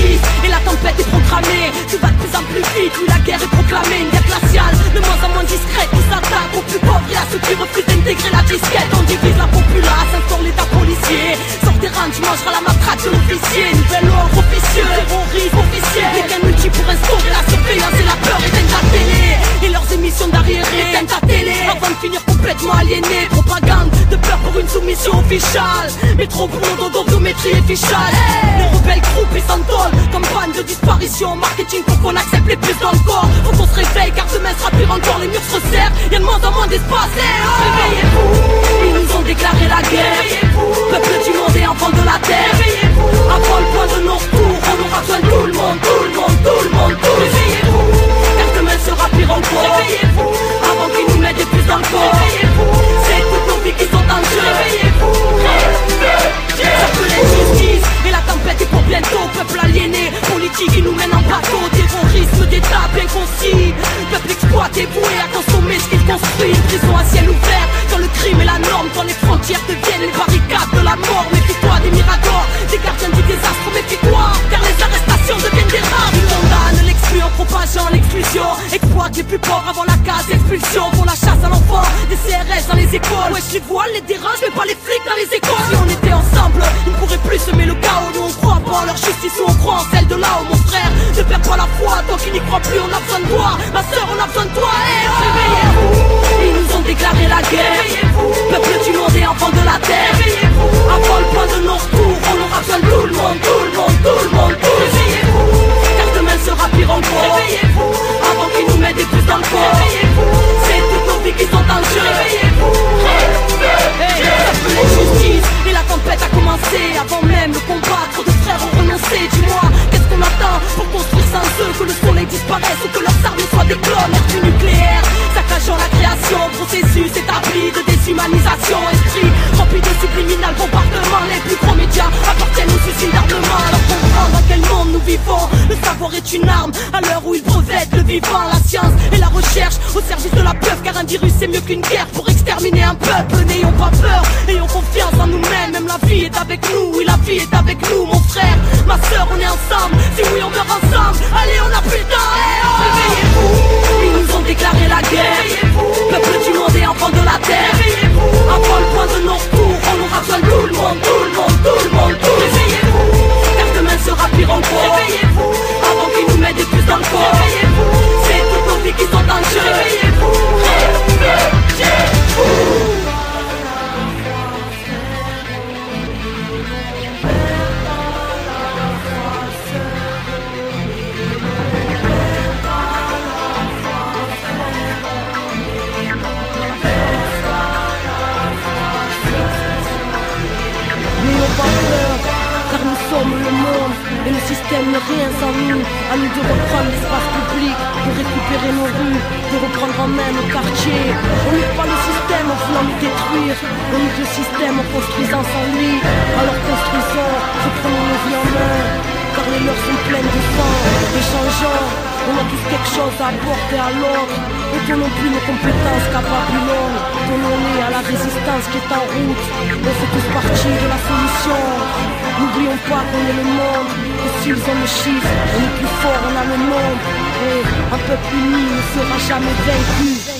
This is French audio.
justice et la tempête est programmée. Tu vas de plus en plus vite, oui la guerre est proclamée. Une guerre glaciale, de moins en moins discrète, qui s'attaque aux plus pauvres et à ceux qui refusent d'intégrer la disquette. On divise la populace, instaure l'état policier. Sors tes rangs, tu mangeras la matraque de l'officier. Nouvel ordre officieux, terrorisme officiel. Les gains multi pour instaurer la surveillance et la peur éteignent ta télé. Et leurs émissions d'arriérés éteignent ta télé. Avant de finir complètement aliéné. Propagande de peur pour une soumission officiale. Métro boulot d'odométrie et fichage. Les rebelles groupes ils s'entolent. Campagne de disparition, marketing pour qu'on accepte les puces dans le corps. Faut qu'on se réveille car demain sera pire encore. Les murs se resserrent, y'a de moins en moins d'espace. Réveillez-vous, ils nous ont déclaré la guerre. Peuple du monde et enfants de la terre. Avant le point de non-retour, on aura besoin de tout le monde, tout le monde, tout le monde, tout. Réveillez-vous, car demain sera pire encore. Réveillez-vous, avant qu'ils nous mettent des puces dans le corps. Réveillez-vous, c'est toutes nos vies qui sont en jeu. Réveillez-vous, j'appelle l'injustice et la tempête est pour bientôt. Peuple aliéné, politique qui nous mène en bateau. Terrorisme d'État bien concis. Peuple exploité, voué à consommer ce qu'il construit. Une prison à ciel ouvert, quand le crime est la norme. Quand les frontières deviennent les barricades de la mort. Méfie-toi des miradors, des gardiens du désastre. Méfie-toi, car les arrestations deviennent des rares. Ils condamnent l'exclu en propageant l'exclusion. Exploite les plus pauvres avant la case expulsion. Pour la chasse à l'enfant, des CRS dans les écoles. Wesh les voiles, les dérange, mais pas les flics dans les écoles. Si on était ensemble, ils ne pourraient plus semer le chaos. Nous on croit pas en leur justice ou on croit en celle de là-haut. Mon frère, ne perds pas la foi, tant qu'il n'y croit plus on a besoin de toi. Ma soeur, on a besoin de toi. Réveillez-vous, ils nous ont déclaré la guerre. Peuple du monde et enfants de la terre. Avant le point de non-retour, on aura besoin de tout le monde, tout le monde, tout le monde, tout. Réveillez-vous, car demain sera pire encore. Réveillez-vous, avant qu'ils nous mettent des puces dans le corps. Réveillez-vous, c'est toutes nos vies qui sont en jeu. Réveillez-vous, la justice et la tempête a commencé. Avant même le combat, trop de frères ont renoncé. Dis-moi, qu'est-ce qu'on attend pour construire sans eux? Que le soleil disparaisse ou que leurs armes soient des clones du nucléaire, saccageant la création. Processus établi de déshumanisation. Esprit rempli de subliminal bombardement. Les plus gros médias appartiennent aux usines d'armement. Alors comprendre dans quel monde nous vivons. Le savoir est une arme à l'heure où ils brevettent le vivant. La science et la recherche au service de la peur. Car un virus c'est mieux qu'une guerre pour exterminer un peuple. N'ayons pas peur, ayons confiance en nous-mêmes. Même la vie est avec nous, oui la vie est avec nous. Mon frère, ma soeur, on est ensemble. Si oui on meurt ensemble, allez on a plus le temps. Réveillez-vous, ils nous ont déclaré la guerre. Peuple du monde et enfants de la terre. Avant le point de non-retour, on aura besoin de tout le monde, tout le monde, tout le monde, tout. Réveillez-vous, car demain sera pire encore. Réveillez-vous, avant qu'ils nous mettent des puces dans le corps. Réveillez-vous, c'est toutes nos vies qui sont en jeu. Réveillez-vous, réveillez-vous. Car nous sommes le monde et le système n'est rien sans nous. À nous de reprendre l'espace public, de récupérer nos rues, de reprendre en main nos quartiers. On n'est pas le système en voulant nous détruire, on est le système en construisant sans lui. Alors construisons, reprenons nos vies en main, car les leurs sont pleines de sang. Échangeons, on a tous quelque chose à apporter à l'autre. Ne donnons plus nos compétences qu'à Babylone. Donnons-les à la résistance qui est en route. On fait tous partie de la solution. N'oublions pas qu'on est le monde. Et s'ils ont le chiffre, on est plus fort, on a le nombre. Et un peuple uni ne sera jamais vaincu.